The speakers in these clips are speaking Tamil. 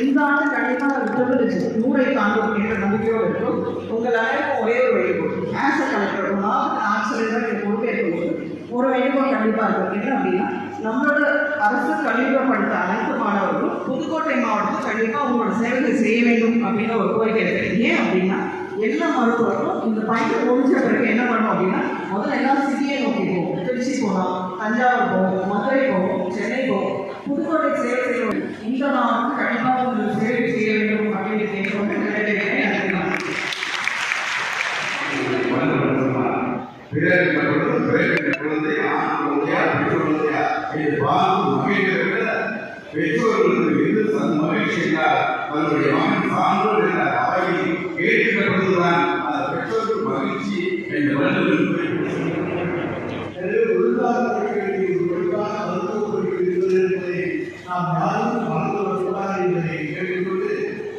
இந்த ஆண்டு கண்டிப்பாக ட்ரிபிள் 100 தாண்டும் என்ற நம்பிக்கையோடு இருக்கும். உங்கள் அனைவரும் ஒரே ஒரு வேண்டுகோள், ஆஸ் அ கலெக்டர் ஆசிரியர்கள் எனக்கு பொறுப்பேற்கும் ஒரு வேண்டுகோள் கண்டிப்பாக இருக்கும். என்ன அப்படின்னா, நம்மளோட அரசு கல்விப்படுத்த அனைத்து மாணவர்களும் புதுக்கோட்டை மாவட்டத்தில் கண்டிப்பாக உங்களோட சேவைகளை செய்ய வேண்டும் அப்படின்னு ஒரு கோரிக்கை இருக்குது. ஏன் அப்படின்னா, எல்லா மருத்துவர்களும் இந்த பயணம் முடிஞ்ச பிறகு என்ன பண்ணோம் அப்படின்னா, முதல்ல எல்லாம் சிட்டியை நோக்கி போகும். திருச்சி போகலாம், தஞ்சாவூர் போகும், மதுரை போகும், சென்னை போகும், புதுக்கோட்டை சேவை செய்ய வேண்டும். இந்த மாவட்டம் கண்டிப்பாக உங்களுக்கு சேவை செய்ய வேண்டும் அப்படின்னு கேட்கணும். பெற்றோர்களுக்கு எந்த மகிழ்ச்சி என்றால் அவருடைய மகன் சான்றோர் என்ற அவையில் கேட்கப்படுவதுதான் அந்த பெற்றோருக்கு மகிழ்ச்சி என்ற வல்லுநர் நாம் யாரும் வாழ்ந்து வருவதாக என்பதை கேட்டுக்கொண்டு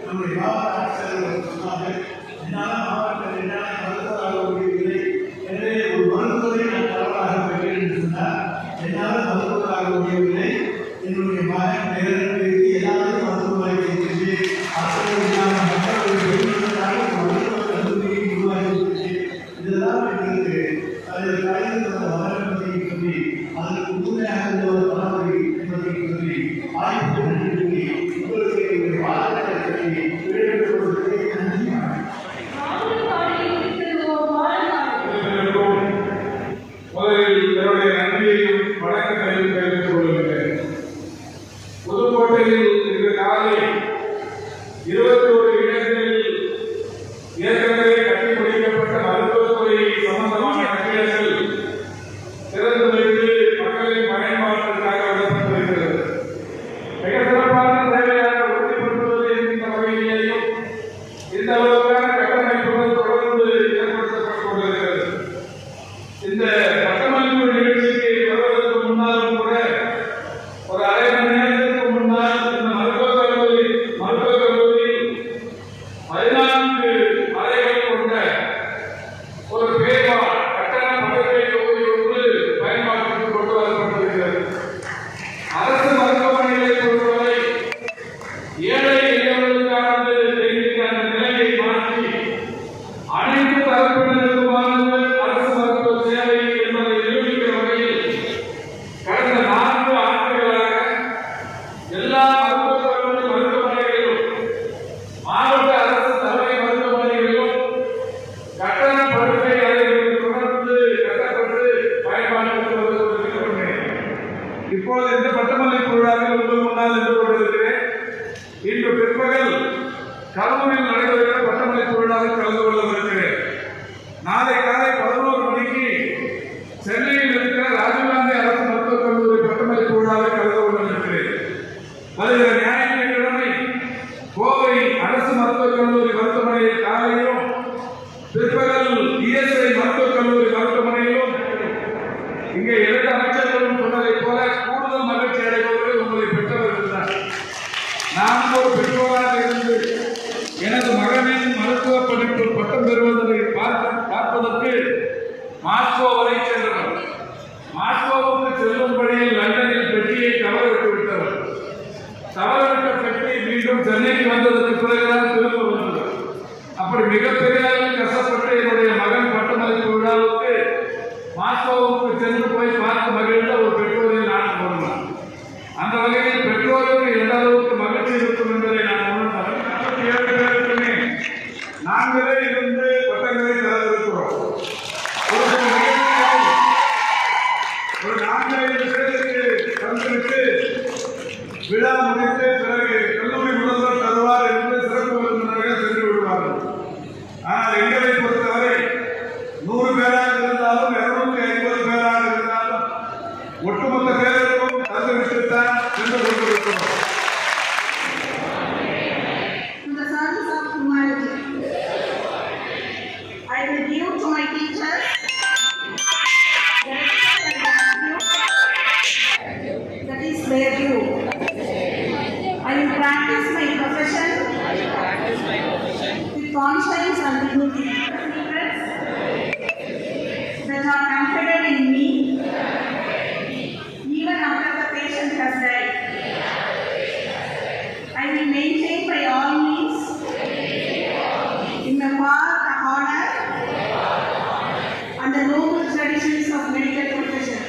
நம்முடைய மாவட்ட ஆட்சியர்கள் சொன்னார்கள், என்னால் மாவட்டத்தில் என்னால் மருத்துவராக முடியவில்லை, எனவே ஒரு மருத்துவரை நான் தவறாக பெற்றேன் என்று சொன்னார். என்னால் மருத்துவராக முடியவில்லை, என்னுடைய மகன் நேரடியாக எல்லாரும் மருத்துவரை செய்து மற்றவர்களுக்காக மருத்துவ கல்லூரியை உருவாக்கி இதெல்லாம் எங்களுக்கு அதில் கலைந்து வரப்பதை சொல்லி அதற்கு உண்மையாக ஒரு பரவலை என்பதை சொல்லி ஆய்வு நன்றி உங்களுக்கு வாழ்க்கை சொல்லி விடைபெறுவதற்கு நன்றி. முதலில் என்னுடைய நன்றியையும் வணக்கத்தையும் தெரிவித்துக் கொள்கிறேன். புதுக்கோட்டையில் இன்று காலை 21 இடங்களில் ஏற்கனவே கட்டி முடிக்கப்பட்ட மருத்துவத்துறை சம்பந்தமான கட்டிடங்கள் திறந்து வைத்து மக்களின் பயன்பாட்டிற்காக விடப்பட்டிருக்கிறது. மிக சிறப்பான சேவையாக உறுதிப்படுத்துவது என்கின்ற வகையிலேயும் இந்த அளவுக்கான கட்டமைப்புகள் தொடர்ந்து ஏற்படுத்தப்பட்டுக் கொண்டிருக்கிறது. இந்த பட்டமளிப்பு நிகழ்ச்சிக்கு வருவதற்கு முன்னாலும் கூட ஒரு அரை மணி நேரத்திற்கு முன்னால் இந்த மருத்துவக் கல்லூரியில் 14 அறைகள் கொண்ட ஒரு பேர்வால் கட்டண படுக்கை தொகுதி ஒன்று பயன்பாட்டிற்கு கொண்டு வரப்பட்டிருக்கிறது. அரசு மருத்துவமனைகளை பொறுத்தவரை ஏழை எளியவர்களுக்கானது என்கிற அந்த நிலையை மாற்றி அனைத்து தரப்பினருக்குமானது அரசு மருத்துவ சேவை என்பதை நிரூபிக்கிற வகையில் கடந்த 4 ஆண்டுகளாக எல்லா மருத்துவக் கல்லூரி மருத்துவமனைகளிலும் மாவட்ட அரசு தலைமை மருத்துவமனைகளிலும் கட்டண படுக்கை அறைகள் தொடர்ந்து கட்டப்பட்டு பயன்பாட்டிற்கு வந்து கொண்டிருக்கிறேன். இப்போது இந்த பட்டமளிப்பு விழாவில் உங்கள் முன்னால் நின்று கொண்டிருக்கிறேன். இன்று பிற்பகல் கரூரில் நடைபெறுகிற பட்டமளிப்பு விழாவில் கலந்து கொள்ளவிருக்கிறேன். நாளை காலை 11 மணிக்கு சென்னையில் இருக்கிற ராஜீவ்காந்தி அரசு மருத்துவக் கல்லூரி பட்டமளிப்பு விழாவில் கலந்து கொள்ளவிருக்கிறேன். வருகிற ஞாயிற்றுக்கிழமை கோவை அரசு மருத்துவக் கல்லூரி மருத்துவமனையில் காலையிலும் பிற்பகல் இஎஸ்ஐ மருத்துவக் கல்லூரி மருத்துவமனையிலும் இங்கே 2 அமைச்சர்களும் சொன்னதைப் போல கூடுதல் மகிழ்ச்சி அடைபவர்கள் உங்களை பெற்றவர்கள் தான். நான் ஒரு பெற்றோராக இருந்து எனது மகனின் மருத்துவ படிப்பு பட்டம் பெறுவதை பார்ப்பதற்கு மாஸ்கோ வரை சென்றவர். மாஸ்கோவுக்கு செல்லும் வழியில் லண்டனில் பெட்டியை தவறவிட்டு விட்டவர். தவறவிட்ட பெட்டி மீண்டும் சென்னைக்கு வந்ததற்கு பிறகுதான் திரும்ப வந்தது. அப்படி மிகப்பெரிய அளவில் கஷ்டப்பட்டு என்னுடைய மகன் பட்டமளிப்பு விழாவுக்கு மாஸ்கோவுக்கு சென்று போய் secrets that are confided in me even after the patient has died. I will maintain by all means in my path the honor and the noble traditions of medical profession.